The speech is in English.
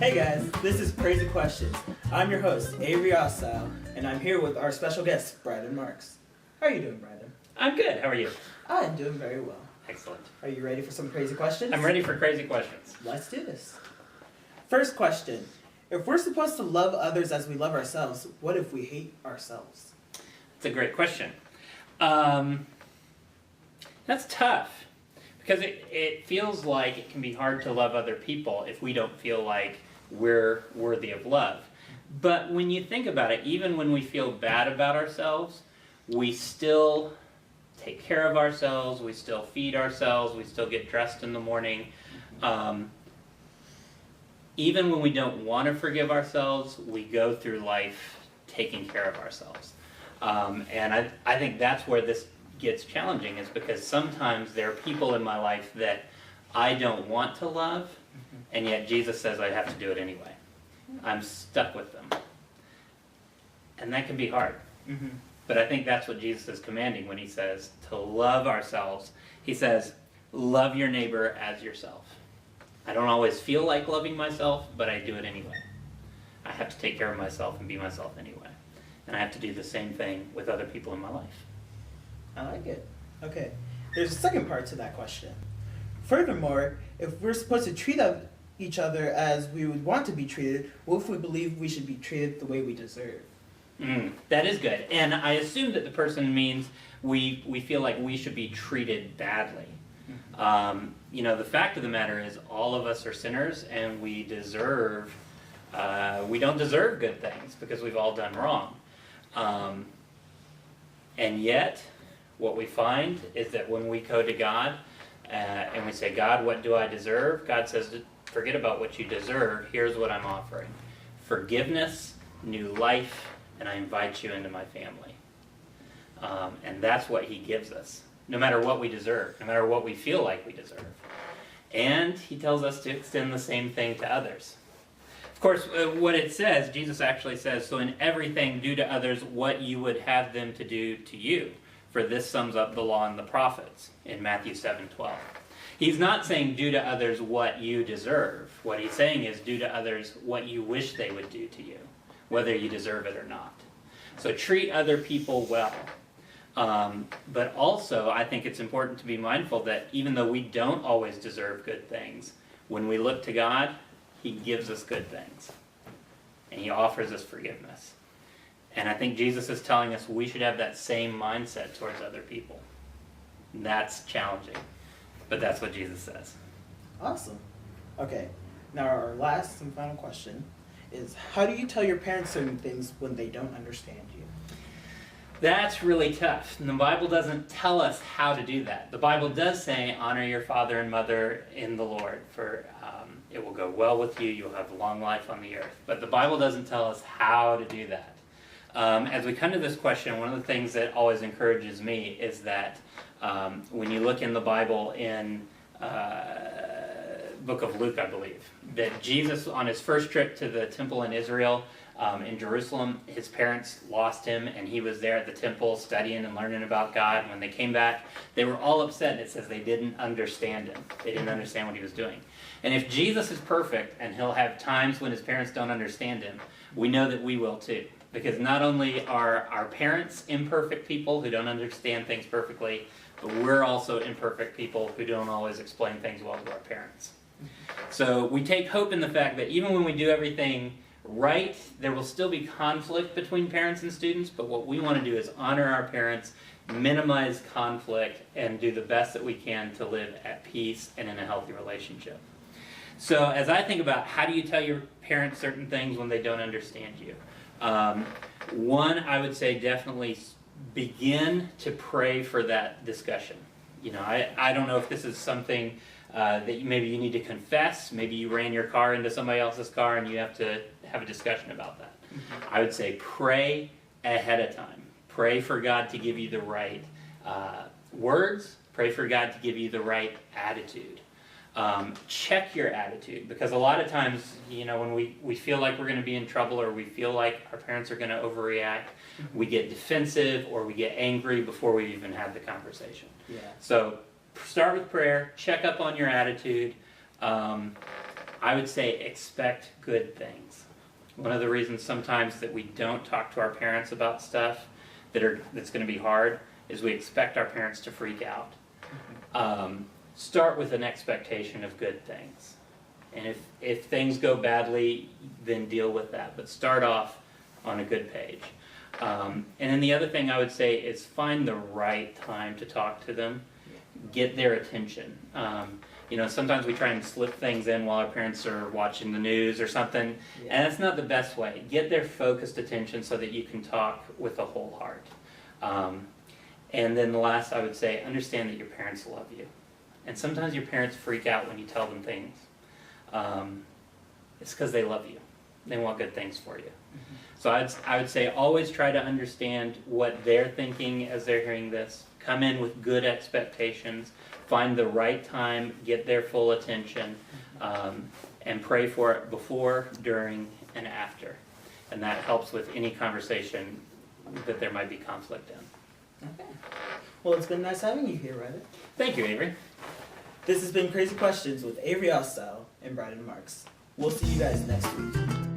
Hey guys, this is Crazy Questions. I'm your host, rehearsed, and I'm here with our special guest, Bryden Marks. How are you doing, Bryden? I'm good. How are you? I'm doing very well. Excellent. Are you ready for some crazy questions? I'm ready for crazy questions. Let's do this. First question. If we're supposed to love others as we love ourselves, what if we hate ourselves? It's a great question. That's tough because it feels like it can be hard to love other people if we don't feel like we're worthy of love. But when you think about it, even when we feel bad about ourselves, we still take care of ourselves, we still feed ourselves, we still get dressed in the morning. Even when we don't want to forgive ourselves, we go through life taking care of ourselves. And I think that's where this gets challenging, is because sometimes there are people in my life that I don't want to love, and yet Jesus says I have to do it anyway. I'm stuck with them. And that can be hard. But I think that's what Jesus is commanding when he says to love ourselves. He says, love your neighbor as yourself. I don't always feel like loving myself, but I do it anyway. I have to take care of myself and be myself anyway. And I have to do the same thing with other people in my life. I like it. Okay. There's a second part to that question. Furthermore, if we're supposed to treat each other as we would want to be treated, what if we believe we should be treated the way we deserve? That is good. And I assume that the person means we feel like we should be treated badly. The fact of the matter is all of us are sinners, and we don't deserve good things because we've all done wrong. And yet, what we find is that when we go to God and we say, God, what do I deserve? God says, forget about what you deserve. Here's what I'm offering. Forgiveness, new life, and I invite you into my family. And that's what he gives us, no matter what we deserve, no matter what we feel like we deserve. And he tells us to extend the same thing to others. Of course, what it says, Jesus actually says, so in everything do to others what you would have them to do to you. For this sums up the law and the prophets in Matthew 7:12. He's not saying do to others what you deserve. What he's saying is do to others what you wish they would do to you, whether you deserve it or not. So treat other people well. But also, I think it's important to be mindful that even though we don't always deserve good things, when we look to God, he gives us good things. And he offers us forgiveness. And I think Jesus is telling us we should have that same mindset towards other people. And that's challenging. But that's what Jesus says. Awesome. Okay. Now our last and final question is, how do you tell your parents certain things when they don't understand you? That's really tough. And the Bible doesn't tell us how to do that. The Bible does say, honor your father and mother in the Lord, for it will go well with you. You'll have long life on the earth. But the Bible doesn't tell us how to do that. As we come to this question, one of the things that always encourages me is that when you look in the Bible in book of Luke, I believe, that Jesus, on his first trip to the temple in Israel, in Jerusalem, his parents lost him, and he was there at the temple studying and learning about God. When they came back, they were all upset, and it says they didn't understand him. They didn't understand what he was doing. And if Jesus is perfect, and he'll have times when his parents don't understand him, we know that we will too. Because not only are our parents imperfect people who don't understand things perfectly, but we're also imperfect people who don't always explain things well to our parents. So we take hope in the fact that even when we do everything right, there will still be conflict between parents and students, but what we want to do is honor our parents, minimize conflict, and do the best that we can to live at peace and in a healthy relationship. So as I think about how do you tell your parents certain things when they don't understand you, one, I would say definitely begin to pray for that discussion. I don't know if this is something that maybe you need to confess. Maybe you ran your car into somebody else's car and you have to have a discussion about that. I would say pray ahead of time. Pray for God to give you the right words. Pray for God to give you the right attitude. Check your attitude, because a lot of times, when we feel like we're going to be in trouble, or we feel like our parents are going to overreact, we get defensive or we get angry before we even had the conversation. So start with prayer, check up on your attitude, I would say expect good things. One of the reasons sometimes that we don't talk to our parents about stuff that's going to be hard is we expect our parents to freak out. Start with an expectation of good things. And if things go badly, then deal with that. But start off on a good page. And then the other thing I would say is find the right time to talk to them. Get their attention. Sometimes we try and slip things in while our parents are watching the news or something, and that's not the best way. Get their focused attention so that you can talk with a whole heart. And then the last, I would say, understand that your parents love you. And sometimes your parents freak out when you tell them things. It's because they love you. They want good things for you. Mm-hmm. So I would say always try to understand what they're thinking as they're hearing this. Come in with good expectations. Find the right time. Get their full attention. And pray for it before, during, and after. And that helps with any conversation that there might be conflict in. Okay. Well, it's been nice having you here, Reddit. Thank you, Avery. This has been Crazy Questions with Avery Ostell and Bryden Marks. We'll see you guys next week.